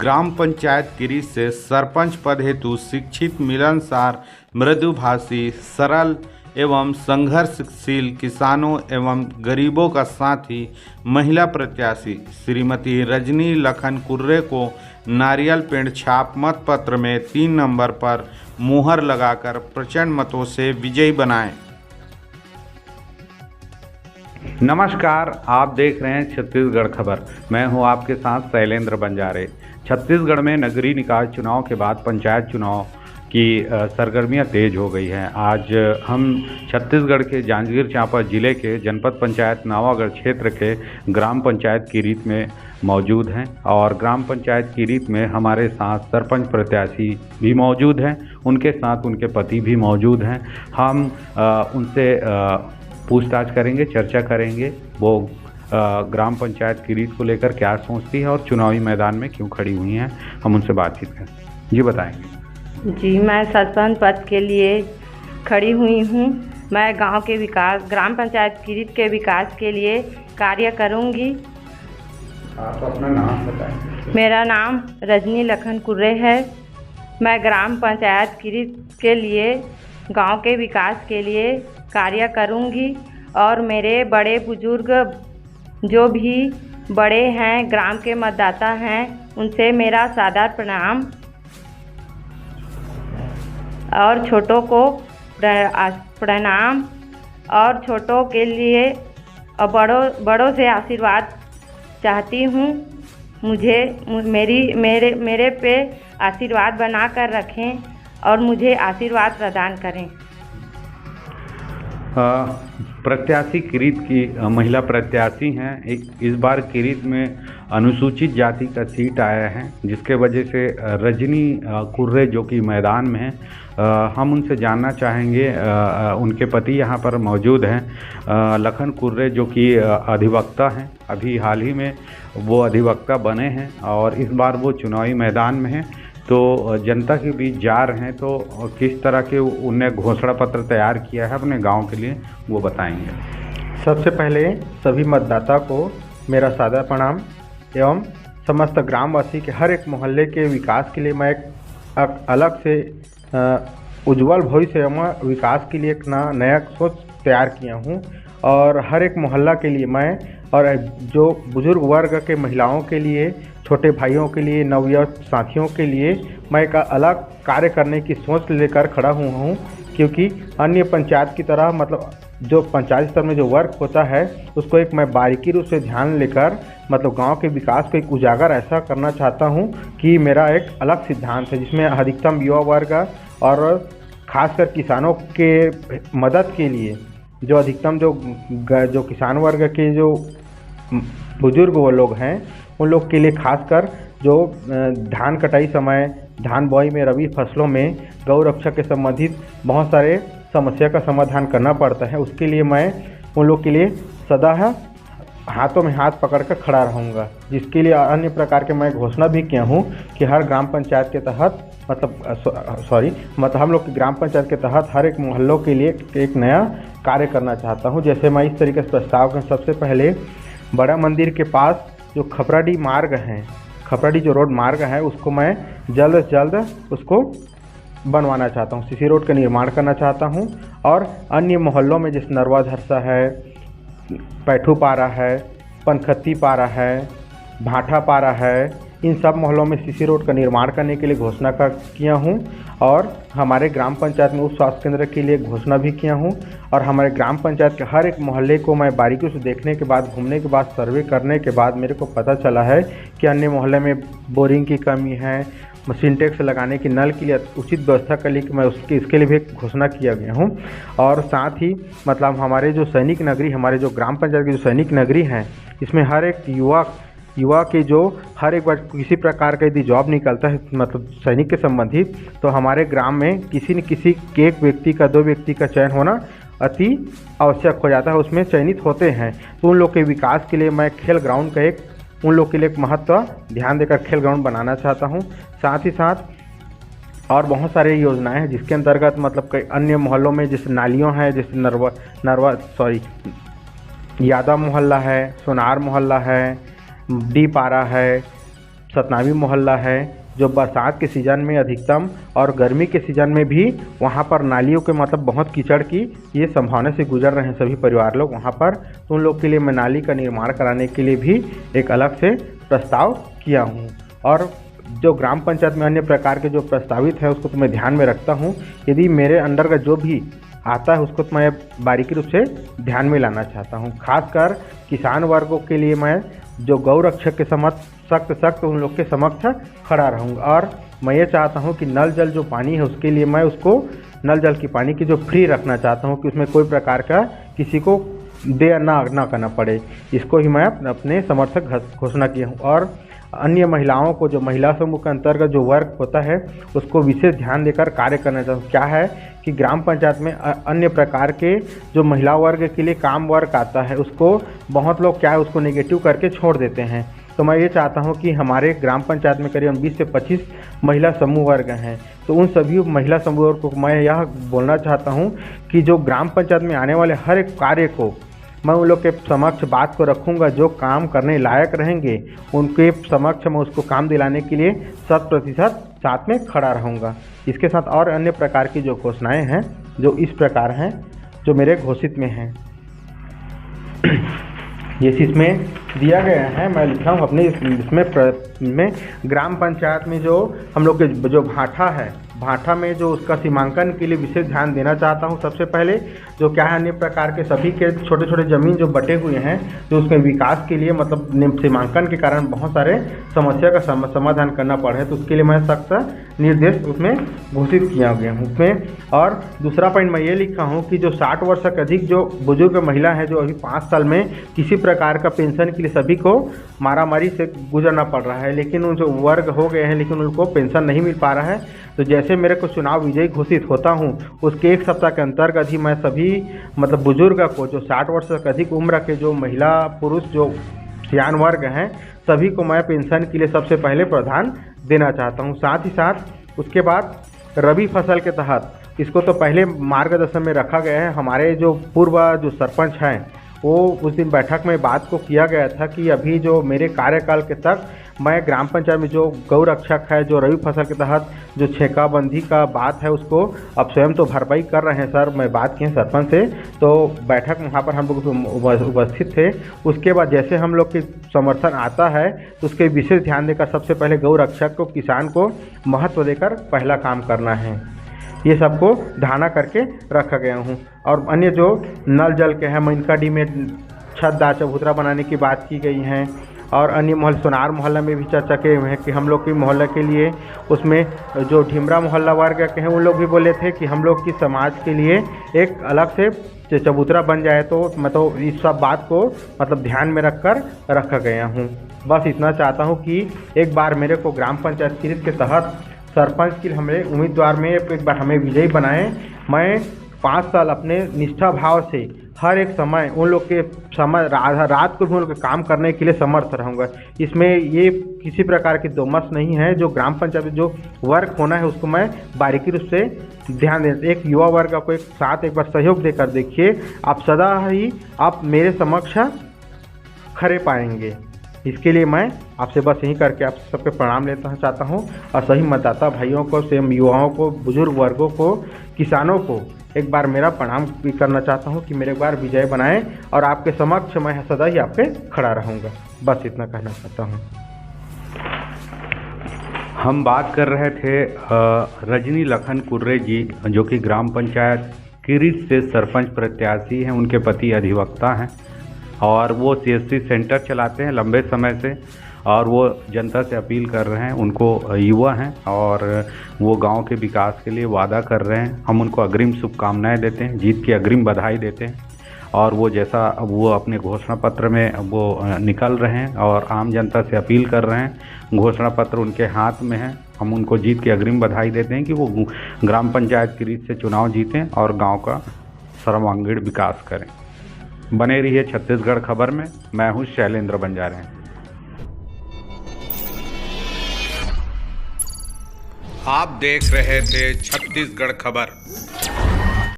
ग्राम पंचायत किरी से सरपंच पद हेतु शिक्षित, मिलनसार, मृदुभाषी, सरल एवं संघर्षशील किसानों एवं गरीबों का साथ ही महिला प्रत्याशी श्रीमती रजनी लखन कुर्रे को नारियल पेड़ छाप मत पत्र में 3 नंबर पर मुहर लगाकर प्रचंड मतों से विजयी बनाएं। नमस्कार, आप देख रहे हैं छत्तीसगढ़ खबर। मैं हूं आपके साथ शैलेंद्र बंजारे। छत्तीसगढ़ में नगरीय निकाय चुनाव के बाद पंचायत चुनाव की सरगर्मियां तेज हो गई हैं। आज हम छत्तीसगढ़ के जांजगीर चांपा जिले के जनपद पंचायत नवागढ़ क्षेत्र के ग्राम पंचायत किरीत में मौजूद हैं और ग्राम पंचायत किरीत में हमारे साथ सरपंच प्रत्याशी भी मौजूद हैं, उनके साथ उनके पति भी मौजूद हैं। हम उनसे पूछताछ करेंगे, चर्चा करेंगे वो ग्राम पंचायत किरीत को लेकर क्या सोचती है और चुनावी मैदान में क्यों खड़ी हुई हैं। हम उनसे बातचीत करें। जी बताएंगे। जी, मैं सरपंच पद के लिए खड़ी हुई हूँ। मैं गांव के विकास, ग्राम पंचायत किरीत के विकास के लिए कार्य करूँगी। आप अपना नाम बताएं। मेरा नाम रजनी लखन कुर्रे है। मैं ग्राम पंचायत किरीत के लिए, गांव के विकास के लिए कार्य करूँगी और मेरे बड़े बुजुर्ग जो भी बड़े हैं, ग्राम के मतदाता हैं, उनसे मेरा सादर प्रणाम और छोटों को प्रणाम और छोटों के लिए और बड़ों से आशीर्वाद चाहती हूँ। मेरे पे आशीर्वाद बना कर रखें और मुझे आशीर्वाद प्रदान करें। प्रत्याशी किरीत की महिला प्रत्याशी हैं। इस बार किरीत में अनुसूचित जाति का सीट आया है, जिसके वजह से रजनी कुर्रे जो कि मैदान में हैं, हम उनसे जानना चाहेंगे। उनके पति यहाँ पर मौजूद हैं, लखन कुर्रे, जो कि अधिवक्ता हैं। अभी हाल ही में वो अधिवक्ता बने हैं और इस बार वो चुनावी मैदान में हैं, तो जनता के बीच जा रहे हैं। तो किस तरह के उन्हें घोषणा पत्र तैयार किया है अपने गांव के लिए, वो बताएंगे। सबसे पहले सभी मतदाता को मेरा सादर प्रणाम एवं समस्त ग्रामवासी के हर एक मोहल्ले के विकास के लिए मैं एक अलग से उज्जवल भविष्य एवं विकास के लिए एक नया सोच तैयार किया हूँ। और हर एक मोहल्ला के लिए मैं, और जो बुजुर्ग वर्ग के महिलाओं के लिए, छोटे भाइयों के लिए, नवयुवक साथियों के लिए मैं एक अलग कार्य करने की सोच लेकर खड़ा हुआ हूँ। क्योंकि अन्य पंचायत की तरह, मतलब जो पंचायत स्तर में जो वर्क होता है, उसको एक मैं बारीकी रूप से ध्यान लेकर, मतलब गांव के विकास को एक उजागर ऐसा करना चाहता हूं कि मेरा एक अलग सिद्धांत है, जिसमें अधिकतम युवा वर्ग और खासकर किसानों के मदद के लिए, जो अधिकतम जो किसान वर्ग के जो बुजुर्ग वो लोग हैं, उन लोग के लिए खासकर जो धान कटाई समय, धान बुआई में, रबी फसलों में गौ रक्षा के संबंधित बहुत सारे समस्या का समाधान करना पड़ता है। उसके लिए मैं उन लोग के लिए सदा हाथों में हाथ पकड़कर खड़ा रहूँगा। जिसके लिए अन्य प्रकार के मैं घोषणा भी किया हूँ कि हर ग्राम पंचायत के तहत, मतलब हम लोग की ग्राम पंचायत के तहत हर एक मोहल्लों के लिए एक नया कार्य करना चाहता हूँ। जैसे मैं इस तरीके से प्रस्ताव कर, सबसे पहले बड़ा मंदिर के पास जो खपराडी मार्ग है, खपराडी जो रोड मार्ग है, उसको मैं जल्द से जल्द उसको बनवाना चाहता हूँ। सीसी रोड का निर्माण करना चाहता हूँ। और अन्य मोहल्लों में जैसे नरवा धरसा है, पैठू पारा है, पनखत्ती पारा है, भाठा पारा है, इन सब मोहल्लों में सीसी रोड का निर्माण करने के लिए घोषणा किया हूँ। और हमारे ग्राम पंचायत में उप स्वास्थ्य केंद्र के लिए घोषणा भी किया हूँ। और हमारे ग्राम पंचायत के हर एक मोहल्ले को मैं बारीकी से देखने के बाद, घूमने के बाद, सर्वे करने के बाद मेरे को पता चला है कि अन्य मोहल्ले में बोरिंग की कमी है, सिंटेक्स लगाने की, नल के लिए उचित व्यवस्था के लिए मैं इसके लिए भी घोषणा किया गया हूँ। और साथ ही मतलब हमारे जो सैनिक नगरी, हमारे जो ग्राम पंचायत की जो सैनिक नगरी है, इसमें हर एक युवा के जो हर एक बार किसी प्रकार का यदि जॉब निकलता है, मतलब सैनिक के संबंधित, तो हमारे ग्राम में किसी न किसी के एक व्यक्ति का, 2 व्यक्ति का चयन होना अति आवश्यक हो जाता है, उसमें चयनित होते हैं। तो उन लोग के विकास के लिए मैं खेल ग्राउंड का उन लोग के लिए एक महत्व ध्यान देकर खेल ग्राउंड बनाना चाहता हूँ। साथ ही साथ और बहुत सारे योजनाएं हैं जिसके अंतर्गत, मतलब कई अन्य मोहल्लों में जैसे नालियों है, जैसे यादव मोहल्ला है, सोनार मोहल्ला है, डी पारा है, सतनामी मोहल्ला है, जो बरसात के सीज़न में अधिकतम और गर्मी के सीज़न में भी वहाँ पर नालियों के मतलब बहुत कीचड़ की ये संभावना से गुजर रहे हैं सभी परिवार लोग वहाँ पर। तो उन लोग के लिए मैं नाली का निर्माण कराने के लिए भी एक अलग से प्रस्ताव किया हूँ। और जो ग्राम पंचायत में अन्य प्रकार के जो प्रस्तावित है उसको तो मैं ध्यान में रखता हूँ। यदि मेरे अंडर का जो भी आता है उसको तो मैं बारीकी रूप से ध्यान में लाना चाहता हूँ। खासकर किसान वर्गों के लिए मैं जो गौ रक्षक के समक्ष सख्त उन लोग के समक्ष खड़ा रहूँगा। और मैं ये चाहता हूँ कि नल जल जो पानी है उसके लिए मैं उसको नल जल की पानी की जो फ्री रखना चाहता हूँ कि उसमें कोई प्रकार का किसी को दे ना करना पड़े। इसको ही मैं अपने समर्थक घोषणा किया हूँ। और अन्य महिलाओं को जो महिला समूह के अंतर्गत जो वर्ग होता है उसको विशेष ध्यान देकर कार्य करना चाहता हूँ। क्या है कि ग्राम पंचायत में अन्य प्रकार के जो महिला वर्ग के लिए काम वर्ग आता है उसको बहुत लोग क्या है उसको नेगेटिव करके छोड़ देते हैं। तो मैं ये चाहता हूँ कि हमारे ग्राम पंचायत में करीब 20 से 25 महिला समूह वर्ग हैं। तो उन सभी महिला समूह वर्ग को मैं यह बोलना चाहता हूँ कि जो ग्राम पंचायत में आने वाले हर एक कार्य को मैं उन लोग के समक्ष बात को रखूंगा। जो काम करने लायक रहेंगे उनके समक्ष मैं उसको काम दिलाने के लिए 100% साथ में खड़ा रहूंगा। इसके साथ और अन्य प्रकार की जो घोषणाएं हैं जो इस प्रकार हैं जो मेरे घोषित में हैं, ये इसमें दिया गया है। मैं लिखा हूँ अपने इसमें ग्राम पंचायत में जो हम लोग के जो भाठा में जो उसका सीमांकन के लिए विशेष ध्यान देना चाहता हूँ। सबसे पहले जो क्या है अन्य प्रकार के सभी के छोटे छोटे ज़मीन जो बटे हुए हैं जो उसके विकास के लिए मतलब सीमांकन के कारण बहुत सारे समस्या का समाधान करना पड़ा है। तो उसके लिए मैं सख्त निर्देश उसमें घोषित किया गया हूँ उसमें। और दूसरा पॉइंट मैं ये लिखा हूँ कि जो 60 वर्ष से अधिक जो बुजुर्ग महिला है जो अभी 5 साल में किसी प्रकार का पेंशन के लिए सभी को मारामारी से गुजरना पड़ रहा है, लेकिन उन जो वर्ग हो गए हैं लेकिन उनको पेंशन नहीं मिल पा रहा है। तो जैसे मेरे को चुनाव विजयी घोषित होता हूँ उसके 1 सप्ताह के अंतर्गत ही मैं सभी मतलब बुजुर्ग को जो 60 वर्ष से अधिक उम्र के जो महिला पुरुष जो सियान वर्ग हैं सभी को मैं पेंशन के लिए सबसे पहले प्रावधान देना चाहता हूँ। साथ ही साथ उसके बाद रबी फसल के तहत इसको तो पहले मार्गदर्शन में रखा गया है। हमारे जो पूर्व जो सरपंच हैं वो उस दिन बैठक में बात को किया गया था कि अभी जो मेरे कार्यकाल के तक मैं ग्राम पंचायत में जो गौ रक्षक है जो रबी फसल के तहत जो छेकाबंदी का बात है उसको अब स्वयं तो भरपाई कर रहे हैं सर। मैं बात की सरपंच से तो बैठक में वहाँ पर हम लोग उपस्थित थे। उसके बाद जैसे हम लोग के समर्थन आता है तो उसके विशेष ध्यान देकर सबसे पहले गौ रक्षक को किसान को महत्व देकर पहला काम करना है। ये सबको धारणा करके रखा गया हूँ। और अन्य जो नल जल के हैं मैनकाडी में छत दार चबूतरा बनाने की बात की गई है। और अन्य मोहल्ला सोनार मोहल्ला में भी चर्चा किए हुए हैं कि हम लोग के मोहल्ला के लिए उसमें जो ढिमरा मोहल्ला वर्ग के हैं उन लोग भी बोले थे कि हम लोग की समाज के लिए एक अलग से चबूतरा बन जाए। तो मतलब इस सब बात को मतलब ध्यान में रखा गया हूँ। बस इतना चाहता हूँ कि एक बार मेरे को ग्राम पंचायत सीरीज के तहत सरपंच के हमें उम्मीदवार में एक बार हमें विजयी बनाएं। मैं 5 साल अपने निष्ठा भाव से हर एक समय उन लोग के समय रात को भी उन लोग के काम करने के लिए समर्थ रहूँगा। इसमें ये किसी प्रकार की दोमस नहीं है। जो ग्राम पंचायत जो वर्क होना है उसको मैं बारीकी रूप से ध्यान दें। एक युवा वर्ग को एक साथ एक बार सहयोग देकर देखिए, आप सदा ही आप मेरे समक्ष खड़े पाएंगे। इसके लिए मैं आपसे बस यही करके आप सबके प्रणाम लेना चाहता हूँ। और सभी मतदाता भाइयों को स्वयं युवाओं को बुजुर्ग वर्गों को किसानों को एक बार मेरा प्रणाम भी करना चाहता हूँ कि मेरे एक बार विजय बनाएं और आपके समक्ष मैं सदा ही आपके खड़ा रहूँगा। बस इतना कहना चाहता हूँ। हम बात कर रहे थे रजनी लखन कुर्रे जी जो कि ग्राम पंचायत किरीट से सरपंच प्रत्याशी हैं। उनके पति अधिवक्ता हैं और वो CSC सेंटर चलाते हैं लंबे समय से और वो जनता से अपील कर रहे हैं। उनको युवा हैं और वो गांव के विकास के लिए वादा कर रहे हैं। हम उनको अग्रिम शुभकामनाएं देते हैं, जीत की अग्रिम बधाई देते हैं। और वो जैसा वो अपने घोषणा पत्र में वो निकल रहे हैं और आम जनता से अपील कर रहे हैं। घोषणा पत्र उनके हाथ में है। हम उनको जीत की अग्रिम बधाई देते हैं कि वो ग्राम पंचायत किरीट से चुनाव जीतें और गाँव का सर्वांगीण विकास करें। बने रहिए छत्तीसगढ़ खबर में। मैं हूँ शैलेंद्र बंजारे। आप देख रहे थे छत्तीसगढ़ खबर।